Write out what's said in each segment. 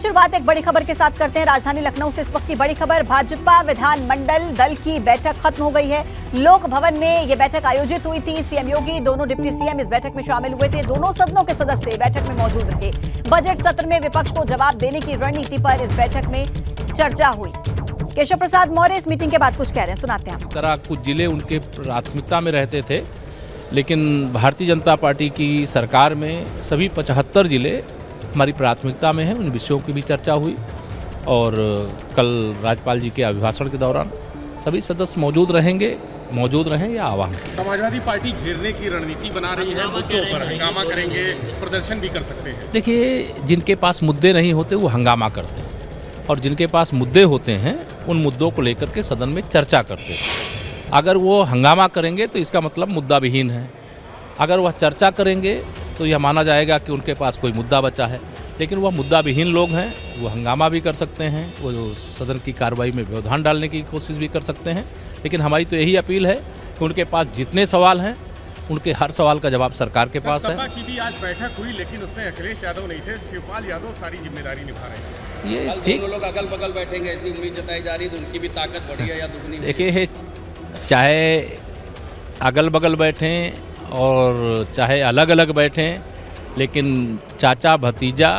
शुरुआत एक बड़ी खबर के साथ करते हैं। राजधानी लखनऊ से इस वक्त की बड़ी खबर, भाजपा विधानमंडल दल की बैठक खत्म हो गई है। लोक भवन में यह बैठक आयोजित हुई थी। सीएम योगी, दोनों डिप्टी सीएम इस बैठक में शामिल हुए थे। दोनों सदनों के सदस्य बैठक में मौजूद रहे। बजट सत्र में विपक्ष को जवाब देने की रणनीति पर इस बैठक में चर्चा हुई। केशव प्रसाद मौर्य इस मीटिंग के बाद कुछ कह रहे हैं, सुनाते हैं। तरह कुछ जिले उनके प्राथमिकता में रहते थे, लेकिन भारतीय जनता पार्टी की सरकार में सभी 75 जिले हमारी प्राथमिकता में है। उन विषयों की भी चर्चा हुई और कल राज्यपाल जी के अभिभाषण के दौरान सभी सदस्य मौजूद रहें या आह्वान। समाजवादी पार्टी घेरने की रणनीति बना रही है, मुद्दों पर हंगामा करेंगे, प्रदर्शन भी कर सकते हैं। देखिए, जिनके पास मुद्दे नहीं होते वो हंगामा करते हैं और जिनके पास मुद्दे होते हैं उन मुद्दों को लेकर के सदन में चर्चा करते हैं। अगर वो हंगामा करेंगे तो इसका मतलब मुद्दा विहीन है। अगर वह चर्चा करेंगे तो यह माना जाएगा कि उनके पास कोई मुद्दा बचा है। लेकिन वह मुद्दा विहीन लोग हैं, वो हंगामा भी कर सकते हैं, वो सदन की कार्रवाई में व्यवधान डालने की कोशिश भी कर सकते हैं। लेकिन हमारी तो यही अपील है कि उनके पास जितने सवाल हैं उनके हर सवाल का जवाब सरकार के पास है। सपा की भी आज बैठक हुई, लेकिन उसमें अखिलेश यादव नहीं थे, शिवपाल यादव सारी जिम्मेदारी निभा रहे हैं। ये ठीक, लोग अगल बगल बैठेंगे ऐसी उम्मीद जताई जा रही है, तो उनकी भी ताकत बढ़ी है या दुगनी? देखिए, चाहे अगल बगल बैठें और चाहे अलग अलग बैठें, लेकिन चाचा भतीजा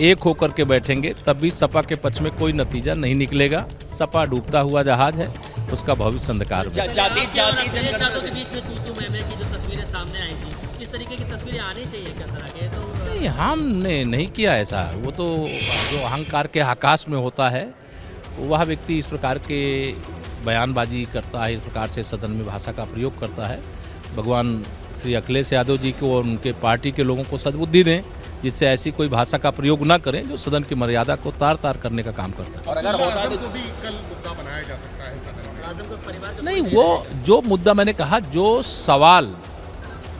एक होकर के बैठेंगे तब भी सपा के पक्ष में कोई नतीजा नहीं निकलेगा। सपा डूबता हुआ जहाज है, उसका भविष्य अंधकार में। अखिलेश यादव के बीच में तू मैं की जो तस्वीरें सामने आई थी, किस तरीके की तस्वीरें आनी चाहिए क्या सर आगे? तो नहीं, हमने नहीं किया ऐसा। वो तो जो अहंकार के आकाश में होता है, वह व्यक्ति इस प्रकार के बयानबाजी करता है, इस प्रकार से सदन में भाषा का प्रयोग करता है। भगवान श्री अखिलेश यादव जी को और उनके पार्टी के लोगों को सद्बुद्धि दें, जिससे ऐसी कोई भाषा का प्रयोग न करें जो सदन की मर्यादा को तार तार करने का काम करता है। और अगर आजम को भी कल मुद्दा बनाया जा सकता है सदन में। आजम को परिवार का नहीं, वो जो मुद्दा मैंने कहा, जो सवाल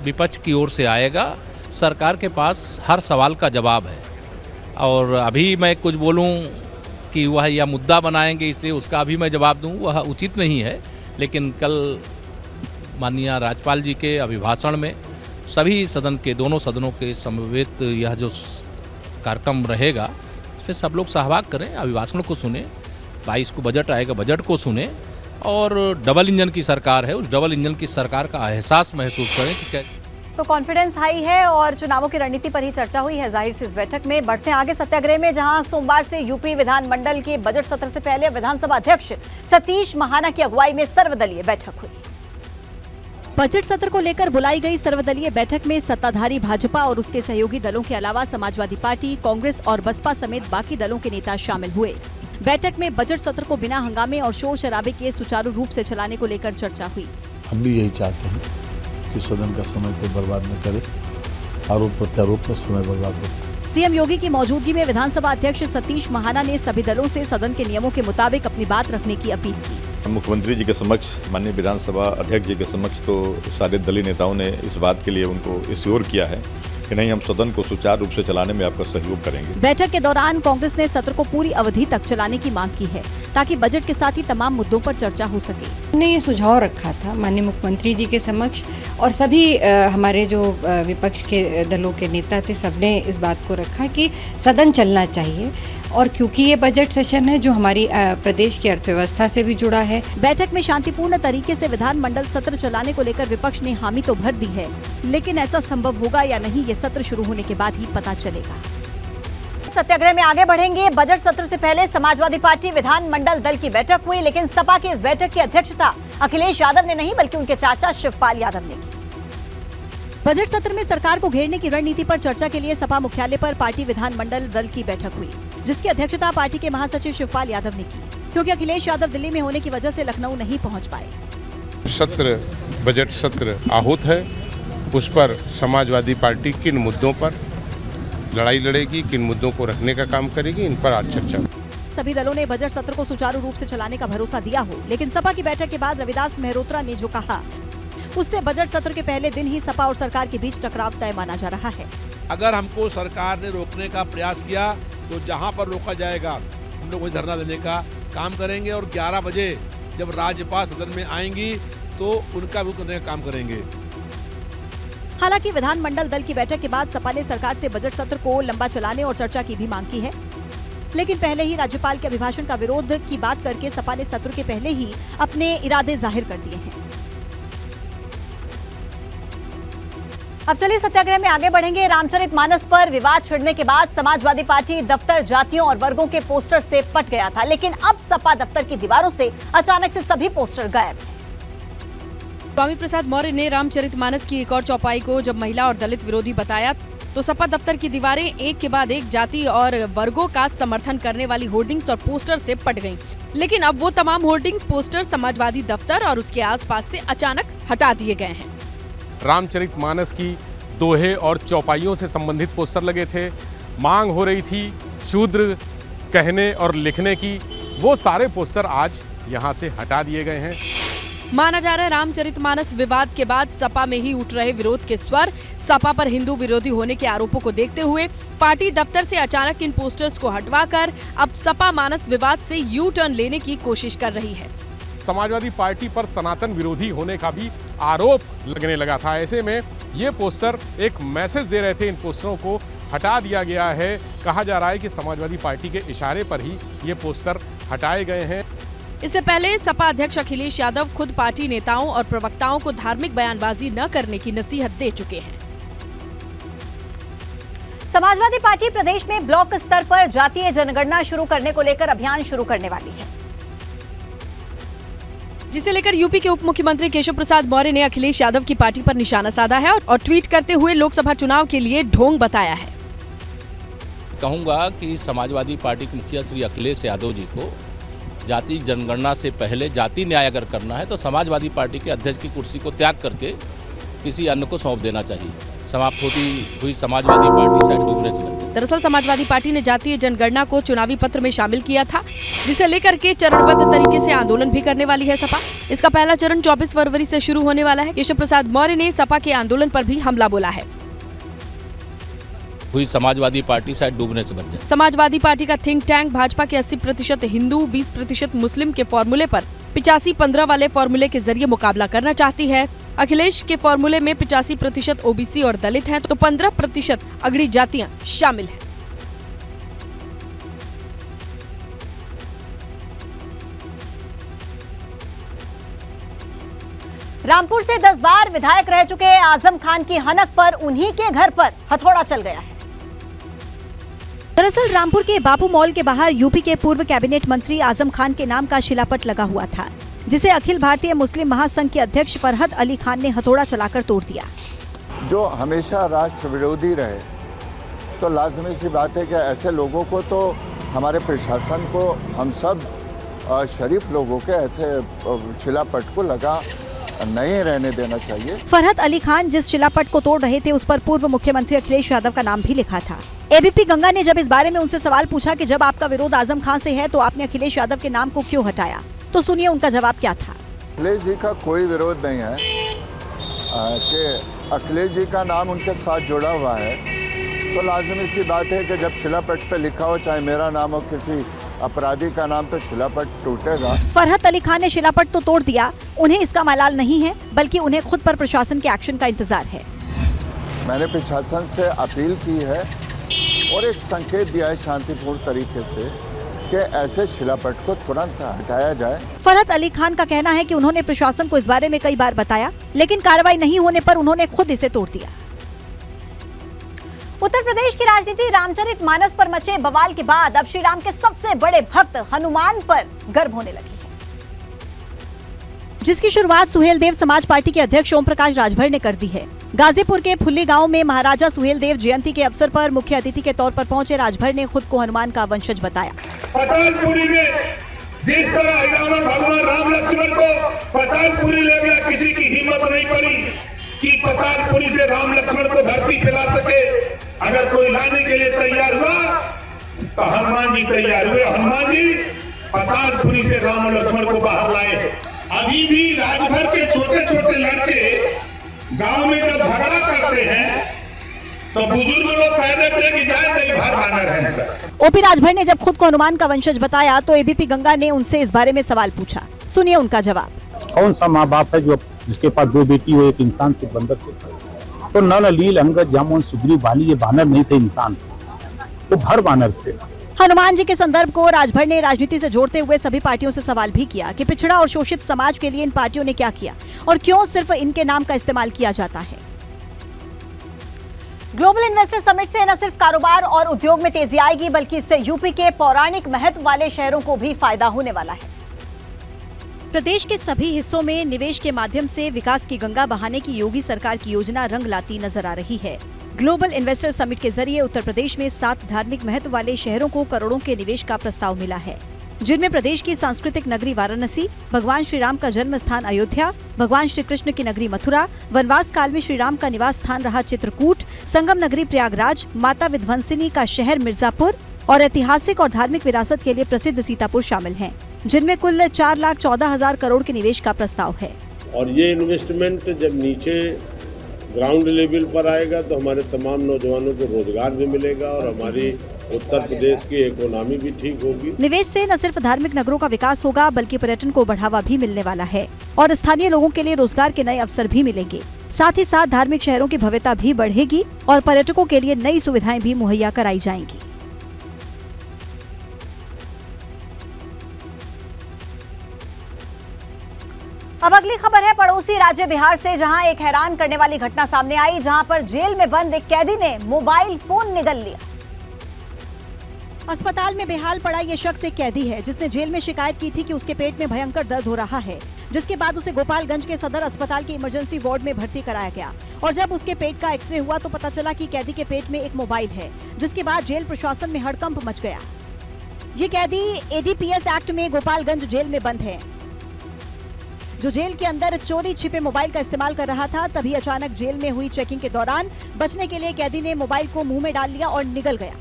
विपक्ष की ओर से आएगा, सरकार के पास हर सवाल का जवाब है। और अभी मैं कुछ बोलूं कि वह यह मुद्दा बनाएंगे इसलिए उसका अभी मैं जवाब दूं, वह उचित नहीं है। लेकिन कल माननीय राज्यपाल जी के अभिभाषण में सभी सदन के, दोनों सदनों के समवेत यह जो कार्यक्रम रहेगा, इसमें सब लोग सहभाग करें, अभिभाषण को सुने। 22 को बजट आएगा, बजट को सुने और डबल इंजन की सरकार है, उस डबल इंजन की सरकार का एहसास महसूस करें कि तो कॉन्फिडेंस हाई है और चुनावों की रणनीति पर ही चर्चा हुई है जाहिर से इस बैठक में। बढ़ते हैं आगे सत्याग्रह में, जहां सोमवार से यूपी विधानमंडल के बजट सत्र से पहले विधानसभा अध्यक्ष सतीश महाना की अगुवाई में सर्वदलीय बैठक हुई। बजट सत्र को लेकर बुलाई गई सर्वदलीय बैठक में सत्ताधारी भाजपा और उसके सहयोगी दलों के अलावा समाजवादी पार्टी, कांग्रेस और बसपा समेत बाकी दलों के नेता शामिल हुए। बैठक में बजट सत्र को बिना हंगामे और शोर शराबे के सुचारू रूप से चलाने को लेकर चर्चा हुई। हम भी यही चाहते हैं कि सदन का समय कोई बर्बाद न करे, आरोप प्रत्यारोप में समय बर्बाद हो। सीएम योगी की मौजूदगी में विधानसभा अध्यक्ष सतीश महाना ने सभी दलों से सदन के नियमों के मुताबिक अपनी बात रखने की अपील की। मुख्यमंत्री जी के समक्ष, माननीय विधानसभा अध्यक्ष जी के समक्ष तो सारे दलीय नेताओं ने इस बात के लिए उनको इश्योर किया है कि नहीं, हम सदन को सुचारू रूप से चलाने में आपका सहयोग करेंगे। बैठक के दौरान कांग्रेस ने सत्र को पूरी अवधि तक चलाने की मांग की है ताकि बजट के साथ ही तमाम मुद्दों पर चर्चा हो सके। हमने ये सुझाव रखा था माननीय मुख्यमंत्री जी के समक्ष और सभी हमारे जो विपक्ष के दलों के नेता थे, सबने इस बात को रखा कि सदन चलना चाहिए। और क्योंकि ये बजट सेशन है जो हमारी प्रदेश की अर्थव्यवस्था से भी जुड़ा है। बैठक में शांतिपूर्ण तरीके से विधानमंडल सत्र चलाने को लेकर विपक्ष ने हामी तो भर दी है, लेकिन ऐसा संभव होगा या नहीं, ये सत्र शुरू होने के बाद ही पता चलेगा। सत्याग्रह में आगे बढ़ेंगे। बजट सत्र से पहले समाजवादी पार्टी विधानमंडल दल की बैठक हुई, लेकिन सपा की इस बैठक की अध्यक्षता अखिलेश यादव ने नहीं बल्कि उनके चाचा शिवपाल यादव ने की। बजट सत्र में सरकार को घेरने की रणनीति पर चर्चा के लिए सपा मुख्यालय पर पार्टी विधानमंडल दल की बैठक हुई, जिसकी अध्यक्षता पार्टी के महासचिव शिवपाल यादव ने की, क्योंकि अखिलेश यादव दिल्ली में होने की वजह से लखनऊ नहीं पहुंच पाए। बजट सत्र आहूत है, उस पर समाजवादी पार्टी किन मुद्दों पर लड़ाई लड़ेगी, किन मुद्दों को रखने का काम करेगी, इन पर आज चर्चा। सभी दलों ने बजट सत्र को सुचारू रूप से चलाने का भरोसा दिया हो, लेकिन सपा की बैठक के बाद रविदास मेहरोत्रा ने जो कहा, उससे बजट सत्र के पहले दिन ही सपा और सरकार के बीच टकराव तय माना जा रहा है। अगर हमको सरकार ने रोकने का प्रयास किया तो जहां पर रोका जाएगा हम लोग वही धरना देने का काम करेंगे और 11 बजे जब राज्यपाल सदन में आएंगी तो उनका विरोध करने का काम करेंगे। हालांकि विधानमंडल दल की बैठक के बाद सपा ने सरकार से बजट सत्र को लंबा चलाने और चर्चा की भी मांग की है। लेकिन पहले ही राज्यपाल के अभिभाषण का विरोध की बात करके सपा ने सत्र के पहले ही अपने इरादे जाहिर कर दिए हैं। अब चलिए सत्याग्रह में आगे बढ़ेंगे। रामचरितमानस पर विवाद छिड़ने के बाद समाजवादी पार्टी दफ्तर जातियों और वर्गों के पोस्टर से पट गया था, लेकिन अब सपा दफ्तर की दीवारों से अचानक से सभी पोस्टर गायब हैं। स्वामी प्रसाद मौर्य ने रामचरितमानस की एक और चौपाई को जब महिला और दलित विरोधी बताया तो सपा दफ्तर की दीवारें एक के बाद एक जाति और वर्गों का समर्थन करने वाली होर्डिंग्स और पोस्टर से पट गईं। लेकिन अब वो तमाम होर्डिंग्स, पोस्टर समाजवादी दफ्तर और उसके आसपास से अचानक हटा दिए गए हैं। रामचरितमानस की दोहे और चौपाइयों से संबंधित पोस्टर लगे थे। मांग हो रही थी शूद्र कहने और लिखने की, वो सारे पोस्टर आज यहाँ से हटा दिए गए हैं। माना जा रहा है रामचरितमानस विवाद के बाद सपा में ही उठ रहे विरोध के स्वर, सपा पर हिंदू विरोधी होने के आरोपों को देखते हुए पार्टी दफ्तर से अचानक इन पोस्टर्स को हटवाकर अब सपा मानस विवाद से यू टर्न लेने की कोशिश कर रही है। समाजवादी पार्टी पर सनातन विरोधी होने का भी आरोप लगने लगा था। ऐसे में ये पोस्टर एक मैसेज दे रहे थे, इन पोस्टरों को हटा दिया गया है। कहा जा रहा है कि समाजवादी पार्टी के इशारे पर ही ये पोस्टर हटाए गए हैं। इससे पहले सपा अध्यक्ष अखिलेश यादव खुद पार्टी नेताओं और प्रवक्ताओं को धार्मिक बयानबाजी न करने की नसीहत दे चुके हैं। समाजवादी पार्टी प्रदेश में ब्लॉक स्तर पर जातीय जनगणना शुरू करने को लेकर अभियान शुरू करने वाली है, जिसे लेकर यूपी के उप मुख्यमंत्री केशव प्रसाद मौर्य ने अखिलेश यादव की पार्टी पर निशाना साधा है और ट्वीट करते हुए लोकसभा चुनाव के लिए ढोंग बताया है। कहूँगा कि समाजवादी पार्टी के मुखिया श्री अखिलेश यादव जी को जाति जनगणना से पहले जाति न्याय अगर करना है तो समाजवादी पार्टी के अध्यक्ष की कुर्सी को त्याग करके किसी अन्य को सौंप देना चाहिए। समाप्त होती हुई समाजवादी पार्टी शायद डूबने से बचे। दरअसल समाजवादी पार्टी ने जातीय जनगणना को चुनावी पत्र में शामिल किया था, जिसे लेकर के चरणबद्ध तरीके से आंदोलन भी करने वाली है सपा। इसका पहला चरण 24 फरवरी से शुरू होने वाला है। केशव प्रसाद मौर्य ने सपा के आंदोलन पर भी हमला बोला है। हुई समाजवादी पार्टी शायद डूबने से बच जाए। समाजवादी पार्टी का थिंक टैंक भाजपा के 80% हिंदू, 20% मुस्लिम के फॉर्मूले पर 85-15 वाले फॉर्मूले के जरिए मुकाबला करना चाहती है। अखिलेश के फॉर्मूले में 85% ओबीसी और दलित हैं, तो 15% अगड़ी जातियां शामिल हैं। रामपुर से 10 बार विधायक रह चुके आजम खान की हनक पर उन्हीं के घर पर हथौड़ा चल गया है। दरअसल रामपुर के बापू मॉल के बाहर यूपी के पूर्व कैबिनेट मंत्री आजम खान के नाम का शिलापट लगा हुआ था, जिसे अखिल भारतीय मुस्लिम महासंघ के अध्यक्ष फरहद अली खान ने हथौड़ा चलाकर तोड़ दिया। जो हमेशा राष्ट्र विरोधी रहे तो लाजमी सी बात है कि ऐसे लोगों को तो हमारे प्रशासन को, हम सब शरीफ लोगों के ऐसे शिलापट को लगा नहीं रहने देना चाहिए। फरहद अली खान जिस शिलापट को तोड़ रहे थे उस पर पूर्व मुख्यमंत्री अखिलेश यादव का नाम भी लिखा था। एबीपी गंगा ने जब इस बारे में उनसे सवाल पूछा कि जब आपका विरोध आजम खान से है तो आपने अखिलेश यादव के नाम को क्यों हटाया, तो सुनिए उनका जवाब क्या था। अखिलेश जी का कोई विरोध नहीं है कि अखिलेश जी का नाम उनके साथ जुड़ा हुआ है, तो लाजमी सी बात है कि जब शिलापट पे लिखा हो, चाहे मेरा नाम हो किसी अपराधी का नाम, तो शिलापट टूटेगा। फरहद अली खान ने शिलापट तो तोड़ दिया, उन्हें इसका मलाल नहीं है, बल्कि उन्हें खुद पर प्रशासन के एक्शन का इंतजार है। मैंने प्रशासन से अपील की है और एक संकेत दिया है शांतिपूर्ण तरीके से कि ऐसे शिलापट को तुरंत हटाया जाए। फरहद अली खान का कहना है कि उन्होंने प्रशासन को इस बारे में कई बार बताया, लेकिन कार्रवाई नहीं होने पर उन्होंने खुद इसे तोड़ दिया। उत्तर प्रदेश की राजनीति रामचरितमानस पर मचे बवाल के बाद अब श्री राम के सबसे बड़े भक्त हनुमान पर गर्व होने लगी है, जिसकी शुरुआत सुहेलदेव समाज पार्टी के अध्यक्ष ओम प्रकाश राजभर ने कर दी है। गाजीपुर के फुल्ली गांव में महाराजा सुहेलदेव जयंती के अवसर पर मुख्य अतिथि के तौर पर पहुंचे राजभर ने खुद को हनुमान का वंशज बताया। पठानपुरी में जिस तरह भगवान राम लक्ष्मण को पठानपुरी ले गया, किसी की हिम्मत नहीं पड़ी कि पठानपुरी से राम लक्ष्मण को धरती खिला सके। अगर कोई लाने के लिए तैयार हुआ तो हनुमान जी तैयार हुए। हनुमान जी पठानपुरी से राम लक्ष्मण को बाहर लाए। अभी भी राजभर के छोटे छोटे लड़के गांव में जब झगड़ा करते हैं तो बुजुर्ग लोग कह देते हैं कि जाए तेरे घर बानर है। ओपी राजभर ने जब खुद को हनुमान का वंशज बताया तो एबीपी गंगा ने उनसे इस बारे में सवाल पूछा, सुनिए उनका जवाब। कौन सा माँ बाप है जो जिसके पास 2 बेटी हो, एक इंसान से बंदर से? तो नल, लील, अंगद, जामुन, सुग्रीव, बाली ये बानर नहीं थे, इंसान थे, तो भर बानर थे। हनुमान जी के संदर्भ को राजभर ने राजनीति से जोड़ते हुए सभी पार्टियों से सवाल भी किया कि पिछड़ा और शोषित समाज के लिए इन पार्टियों ने क्या किया और क्यों सिर्फ इनके नाम का इस्तेमाल किया जाता है। ग्लोबल इन्वेस्टर समिट से न सिर्फ कारोबार और उद्योग में तेजी आएगी बल्कि इससे यूपी के पौराणिक महत्व वाले शहरों को भी फायदा होने वाला है। प्रदेश के सभी हिस्सों में निवेश के माध्यम से विकास की गंगा बहाने की योगी सरकार की योजना रंग लाती नजर आ रही है। ग्लोबल इन्वेस्टर समिट के जरिए उत्तर प्रदेश में 7 धार्मिक महत्व वाले शहरों को करोड़ों के निवेश का प्रस्ताव मिला है, जिनमें प्रदेश की सांस्कृतिक नगरी वाराणसी, भगवान श्री राम का जन्म स्थान अयोध्या, भगवान श्री कृष्ण की नगरी मथुरा, वनवास काल में श्री राम का निवास स्थान रहा चित्रकूट, संगम नगरी प्रयागराज, माता विध्वंसिनी का शहर मिर्जापुर और ऐतिहासिक और धार्मिक विरासत के लिए प्रसिद्ध सीतापुर शामिल हैं, जिनमें कुल 4,14,000 करोड़ के निवेश का प्रस्ताव है। और ये इन्वेस्टमेंट जब नीचे ग्राउंड लेवल पर आएगा तो हमारे तमाम नौजवानों को रोजगार भी मिलेगा और हमारी उत्तर प्रदेश की इकोनॉमी भी ठीक होगी। निवेश से न सिर्फ धार्मिक नगरों का विकास होगा बल्कि पर्यटन को बढ़ावा भी मिलने वाला है और स्थानीय लोगों के लिए रोजगार के नए अवसर भी मिलेंगे। साथ ही साथ धार्मिक शहरों की भव्यता भी बढ़ेगी और पर्यटकों के लिए नई सुविधाएं भी मुहैया कराई जाएंगी। अब अगली खबर है पड़ोसी राज्य बिहार से, जहां एक हैरान करने वाली घटना सामने आई, जहां पर जेल में बंद एक कैदी ने मोबाइल फोन निगल लिया। अस्पताल में बेहाल पड़ा ये शख्स एक कैदी है जिसने जेल में शिकायत की थी कि उसके पेट में भयंकर दर्द हो रहा है, जिसके बाद उसे गोपालगंज के सदर अस्पताल के इमरजेंसी वार्ड में भर्ती कराया गया और जब उसके पेट का एक्सरे हुआ तो पता चला कि कैदी के पेट में एक मोबाइल है, जिसके बाद जेल प्रशासन में हड़कंप मच गया। ये कैदी एडीपीएस एक्ट में गोपालगंज जेल में बंद है, जो जेल के अंदर चोरी छिपे मोबाइल का इस्तेमाल कर रहा था। तभी अचानक जेल में हुई चेकिंग के दौरान बचने के लिए कैदी ने मोबाइल को मुंह में डाल लिया और निगल गया।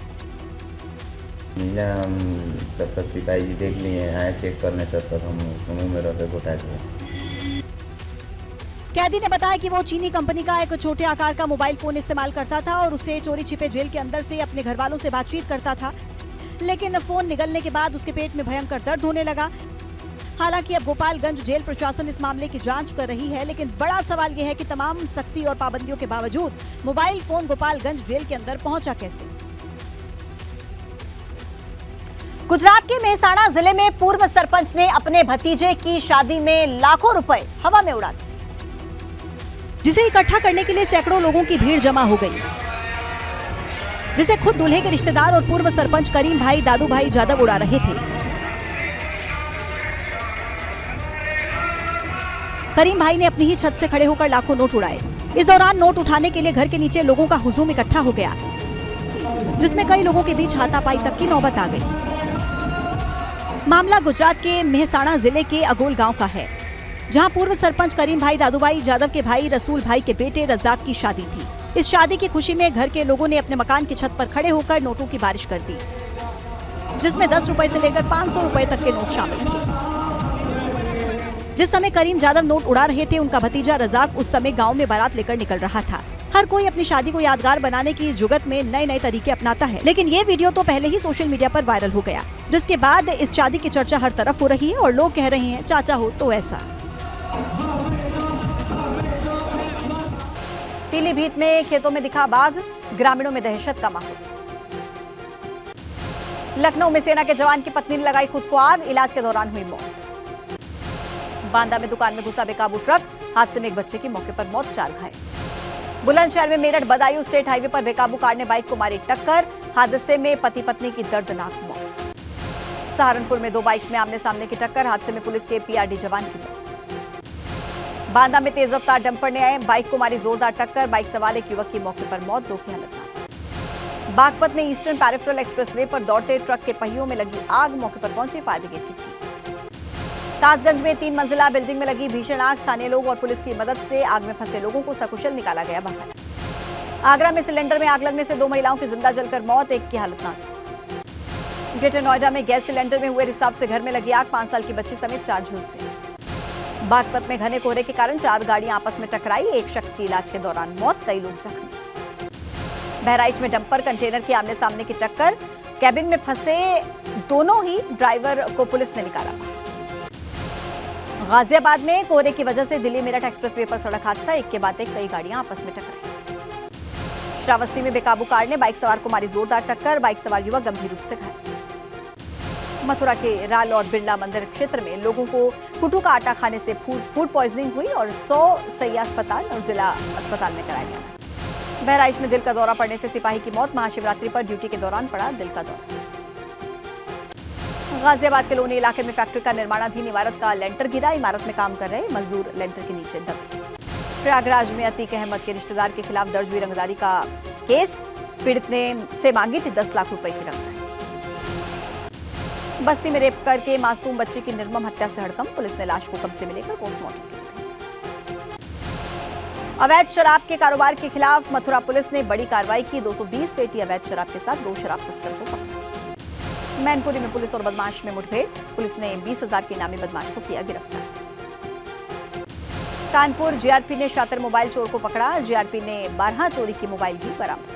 तब तक सिपाही जी देख लिए आए चेक करने, तब तक हम मुंह में रखे घोटा के। कैदी ने बताया कि वो चीनी कंपनी का एक छोटे आकार का मोबाइल फोन इस्तेमाल करता था और उसे चोरी छिपे जेल के अंदर से अपने घर वालों से बातचीत करता था, लेकिन फोन निगलने के बाद उसके पेट में भयंकर दर्द होने लगा। हालांकि अब गोपालगंज जेल प्रशासन इस मामले की जांच कर रही है, लेकिन बड़ा सवाल यह है कि तमाम सख्ती और पाबंदियों के बावजूद मोबाइल फोन गोपालगंज जेल के अंदर पहुंचा कैसे। गुजरात के मेहसाणा जिले में पूर्व सरपंच ने अपने भतीजे की शादी में लाखों रुपए हवा में उड़ा दिए, जिसे इकट्ठा करने के लिए सैकड़ों लोगों की भीड़ जमा हो गई, जिसे खुद दूल्हे के रिश्तेदार और पूर्व सरपंच करीम भाई दादू भाई जादव उड़ा रहे थे। करीम भाई ने अपनी ही छत से खड़े होकर लाखों नोट उड़ाए। इस दौरान नोट उठाने के लिए घर के नीचे लोगों का हुजूम इकट्ठा हो गया, जिसमें कई लोगों के बीच हाथापाई तक की नौबत आ गई। मामला गुजरात के मेहसाणा जिले के अगोल गांव का है, जहां पूर्व सरपंच करीम भाई दादूभाई जादव के भाई रसूल भाई के बेटे रजाक की शादी थी। इस शादी की खुशी में घर के लोगों ने अपने मकान की छत पर खड़े होकर नोटों की बारिश कर दी, जिसमें 10 रुपए से लेकर 500 रुपए तक के नोट शामिल थे। जिस समय करीम जादव नोट उड़ा रहे थे, उनका भतीजा रजाक उस समय गांव में बारात लेकर निकल रहा था। हर कोई अपनी शादी को यादगार बनाने की जुगत में नए नए तरीके अपनाता है, लेकिन ये वीडियो तो पहले ही सोशल मीडिया पर वायरल हो गया, जिसके बाद इस शादी की चर्चा हर तरफ हो रही है और लोग कह रहे हैं चाचा हो तो ऐसा। पीलीभीत में खेतों में दिखा बाघ, ग्रामीणों में दहशत का माहौल। लखनऊ में सेना के जवान की पत्नी ने लगाई खुद को आग, इलाज के दौरान हुई मौत। बांदा में दुकान में घुसा बेकाबू ट्रक, हादसे में एक बच्चे की मौके पर मौत, 4 घायल। बुलंदशहर में मेरठ बदायूं स्टेट हाईवे पर बेकाबू कार ने बाइक को मारी टक्कर, हादसे में पति पत्नी की दर्दनाक मौत। सहारनपुर में 2 बाइक में आमने सामने की टक्कर, हादसे में पुलिस के पीआरडी जवान की मौत। बांदा में तेज रफ्तार डंपर ने बाइक को मारी जोरदार टक्कर, बाइक सवार एक युवक की मौके पर मौत, 2 की हालत नाजुक। बागपत में ईस्टर्न पेरिफेरल एक्सप्रेसवे पर दौड़ते ट्रक के पहियों में लगी आग, मौके पर पहुंची फायर ब्रिगेड की टीम। ताजगंज में 3 मंजिला बिल्डिंग में लगी भीषण आग, स्थानीय लोग और पुलिस की मदद से आग में फंसे लोगों को सकुशल निकाला गया बाहर। आगरा में सिलेंडर में आग लगने से 2 महिलाओं की जिंदा जलकर मौत, 1 की हालत नाजुक। ग्रेटर नोएडा में गैस सिलेंडर में हुए रिसाव से घर में लगी आग, 5 साल की बच्ची समेत 4 झुलसे। बागपत में घने कोहरे के कारण 4 गाड़ियां आपस में टकराई, 1 शख्स की इलाज के दौरान मौत, कई लोग जख्मी। बहराइच में डंपर कंटेनर की आमने सामने की टक्कर, कैबिन में फंसे दोनों ही ड्राइवर को पुलिस ने निकाला। गाजियाबाद में कोहरे की वजह से दिल्ली मेरठ एक्सप्रेसवे पर सड़क हादसा, एक के बाद एक कई गाड़ियां आपस में टकराई। श्रावस्ती में बेकाबू कार ने बाइक सवार को मारी जोरदार टक्कर, बाइक सवार युवक गंभीर रूप से घायल। मथुरा के राल और बिरला मंदिर क्षेत्र में लोगों को कुटू का आटा खाने से फूड पॉइजनिंग हुई और 100 सैया अस्पताल और जिला अस्पताल में कराया गया। बहराइच में दिल का दौरा पड़ने से सिपाही की मौत, महाशिवरात्रि पर ड्यूटी के दौरान पड़ा दिल का दौरा। गाजियाबाद के लोनी इलाके में फैक्ट्री का निर्माणाधीन इमारत का लेंटर गिरा, इमारत में काम कर रहे मजदूर लेंटर के नीचे दबे। प्रयागराज में अतीक अहमद के रिश्तेदार के खिलाफ दर्ज हुई रंगदारी का केस, पीड़ित ने से मांगी थी 10 लाख रुपए की रंगदारी। बस्ती में रेप करके मासूम बच्चे की निर्मम हत्या से हड़कंप, पुलिस ने लाश को कब्जे में लेकर पोस्टमार्टम के लिए भेजा। अवैध शराब के कारोबार के खिलाफ मथुरा पुलिस ने बड़ी कार्रवाई की, 220 पेटी अवैध शराब के साथ 2 शराब तस्कर को पकड़ा। मैनपुरी में पुलिस और बदमाश में मुठभेड़, पुलिस ने 20,000 के इनामी बदमाश को किया गिरफ्तार। कानपुर जीआरपी ने शातिर मोबाइल चोर को पकड़ा, जीआरपी ने 12 चोरी की मोबाइल भी बरामद।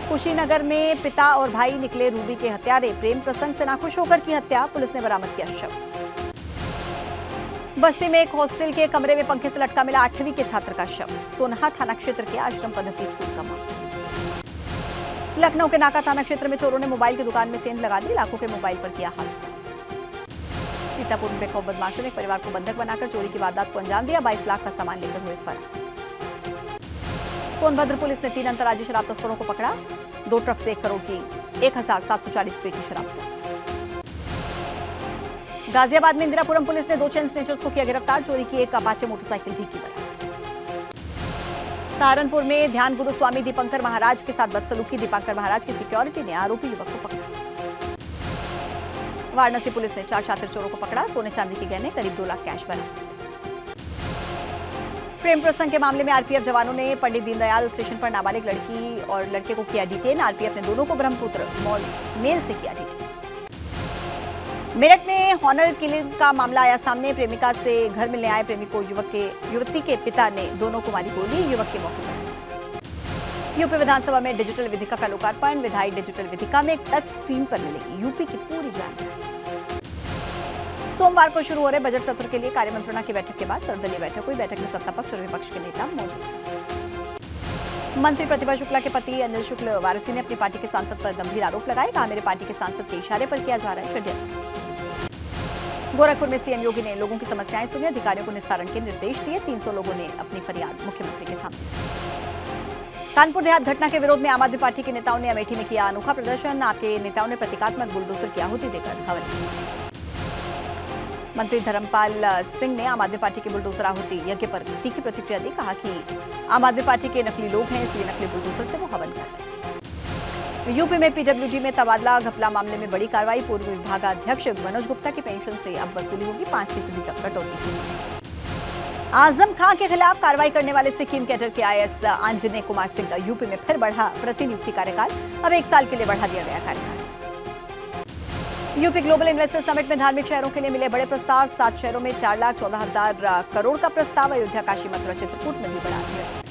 कुशीनगर में पिता और भाई निकले रूबी के हत्यारे, प्रेम प्रसंग से नाखुश होकर की हत्या, पुलिस ने बरामद किया शव। बस्ती में एक हॉस्टल के कमरे में पंखे से लटका मिला 8वीं के छात्र का शव, सोनहा थाना क्षेत्र के आश्रम पद्धति स्कूल का मामला। लखनऊ के नाका थाना क्षेत्र में चोरों ने मोबाइल की दुकान में सेंध लगा दी, लाखों के मोबाइल पर किया हाथ साफ। सीतापुर में बेखौफ बदमाशों ने एक परिवार को बंधक बनाकर चोरी की वारदात को अंजाम दिया, 22 लाख का सामान लेकर हुए फरार। सोनभद्र पुलिस ने 3 अंतर्राज्यीय शराब तस्करों को पकड़ा, 2 ट्रक से 1 करोड़ की 1,740 पेटी शराब जब्त। गाजियाबाद में इंदिरापुरम पुलिस ने 2 चेन स्नेचर्स को किया गिरफ्तार, चोरी की एक अपाचे मोटरसाइकिल भी की बरामद। सहारनपुर में ध्यान गुरु स्वामी दीपंकर महाराज के साथ बदसलूकी, दीपंकर महाराज की सिक्योरिटी ने आरोपी युवक को पकड़ा। वाराणसी पुलिस ने 4 शातिर चोरों को पकड़ा, सोने चांदी के गहने करीब 2 लाख कैश बरामद। प्रेम प्रसंग के मामले में आरपीएफ जवानों ने पंडित दीनदयाल स्टेशन पर नाबालिग लड़की और लड़के को किया डिटेन, आरपीएफ ने दोनों को ब्रह्मपुत्र मेल से किया डिटेन। मेरठ में हॉनर किलिंग का मामला आया सामने, प्रेमिका से घर मिलने आए प्रेमी को युवती के पिता ने दोनों को मारी गोली, युवक के मौके पर। यूपी विधानसभा में डिजिटल विधिका का लोकार्पण, विधायी डिजिटल विधिका में एक टच स्क्रीन पर मिलेगी यूपी की पूरी जानकारी। सोमवार को शुरू हो रहे बजट सत्र के लिए कार्यमंत्रणा की बैठक के बाद सर्वदलीय बैठक हुई, बैठक में सत्ता पक्ष और विपक्ष के नेता मौजूद हैं। मंत्री प्रतिभा शुक्ला के पति अनिल शुक्ल वारसी ने अपनी पार्टी के सांसद पर गंभीर आरोप लगाए, कहा मेरे पार्टी के सांसद के इशारे पर किया जा रहा है षड्यंत्र। गोरखपुर में सीएम योगी ने लोगों की समस्याएं सुनी, अधिकारियों को निस्तारण के निर्देश दिए, 300 लोगों ने अपनी फरियाद मुख्यमंत्री के सामने। कानपुर देहात घटना के विरोध में आम आदमी पार्टी के नेताओं ने अमेठी में किया अनोखा प्रदर्शन, आपके नेताओं ने प्रतीकात्मक बुलडोजर की आहुति देकर हवन किया। मंत्री धर्मपाल सिंह ने आम आदमी पार्टी के बुलडोजर आहुति यज्ञ पर तीखी प्रतिक्रिया दी, कहा कि आम आदमी पार्टी के नकली लोग हैं, इसलिए नकली बुलडोजर से वो हवन कर रहे हैं। यूपी में पीडब्ल्यूडी में तबादला घपला मामले में बड़ी कार्रवाई, पूर्व विभागाध्यक्ष मनोज गुप्ता की पेंशन से अब वसूली होगी, 5% तक कटौती की। आजम खां के खिलाफ कार्रवाई करने वाले सिक्किम कैडर के आईएएस आंजनेय कुमार सिंह का यूपी में फिर बढ़ा प्रतिनियुक्ति कार्यकाल, अब 1 साल के लिए बढ़ा दिया गया कार्यकाल। यूपी ग्लोबल इन्वेस्टर समिट में धार्मिक शहरों के लिए मिले बड़े प्रस्ताव, 7 शहरों में 4,14,000 करोड़ का प्रस्ताव, अयोध्या, काशी, मथुरा, चित्रकूट में भी बढ़ा इन्वेस्टमेंट।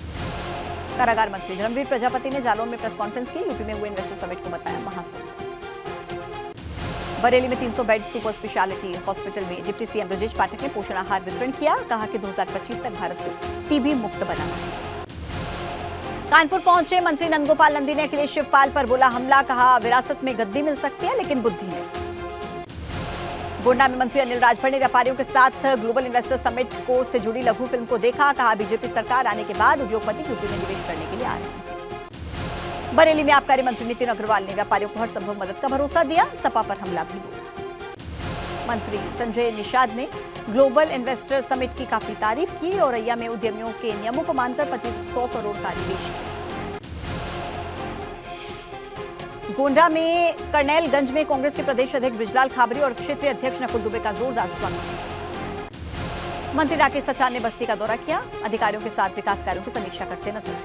कारागार मंत्री धर्मवीर प्रजापति ने जालौन में प्रेस कॉन्फ्रेंस की, यूपी में हुए इन्वेस्टर समिट को बताया महत्वपूर्ण। बरेली में 300 बेड सुपर स्पेशलिटी हॉस्पिटल में डिप्टी सीएम ब्रजेश पाठक ने पोषण आहार वितरण किया, कहा कि 2025 तक भारत को टीबी मुक्त बनाना है। कानपुर पहुंचे मंत्री नंदगोपाल नंदी ने अखिलेश शिवपाल पर बोला हमला, कहा विरासत में गद्दी मिल सकती है लेकिन बुद्धि नहीं। गोंडा में मंत्री अनिल राजभर ने व्यापारियों के साथ ग्लोबल इन्वेस्टर समिट को से जुड़ी लघु फिल्म को देखा, कहा बीजेपी सरकार आने के बाद उद्योगपति यूपी में निवेश करने के लिए आ रहे हैं। बरेली में आबकारी मंत्री नितिन अग्रवाल ने व्यापारियों को हर संभव मदद का भरोसा दिया, सपा पर हमला भी बोला। मंत्री संजय निषाद ने ग्लोबल इन्वेस्टर समिट की काफी तारीफ की, औरैया में उद्यमियों के नियमों को मानकर 2500 करोड़ का निवेश किया। गोंडा में करनैलगंज में कांग्रेस के प्रदेश अध्यक्ष ब्रिजलाल खाबरी और क्षेत्रीय अध्यक्ष नकुल दुबे का जोरदार स्वागत। मंत्री राकेश सचान ने बस्ती का दौरा किया, अधिकारियों के साथ विकास कार्यों की समीक्षा करते नजर आए।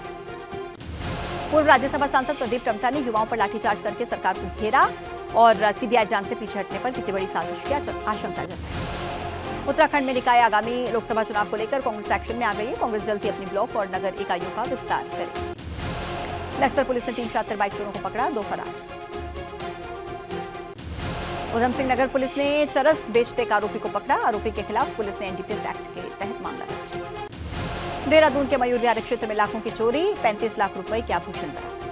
पूर्व राज्यसभा सांसद प्रदीप टमटा ने युवाओं पर लाठीचार्ज करके सरकार को घेरा और सीबीआई जांच से पीछे हटने पर किसी बड़ी साजिश की आशंका जताई। उत्तराखंड में निकाय आगामी लोकसभा चुनाव को लेकर कांग्रेस एक्शन में आ गई है, कांग्रेस जल्द ही अपनी ब्लॉक और नगर इकाइयों का विस्तार करेगी। नक्सल पुलिस ने 3 शातिर बाइक चोरों को पकड़ा, 2 फरार। उधम सिंह नगर पुलिस ने चरस बेचते एक आरोपी को पकड़ा, आरोपी के खिलाफ पुलिस ने एनडीपीएस एक्ट के तहत मामला दर्ज किया। देहरादून के मयूर विहार क्षेत्र में लाखों की चोरी, 35 लाख रुपए के आभूषण बरामद।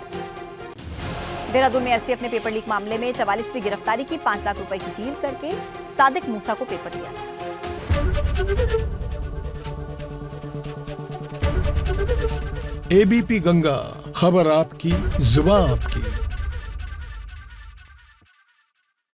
देहरादून में एसटीएफ ने पेपर लीक मामले में 44वीं गिरफ्तारी की। 5 लाख रुपए की डील करके सादिक मूसा को पेपर दिया था। एबीपी गंगा, खबर आपकी, जुबान आपकी।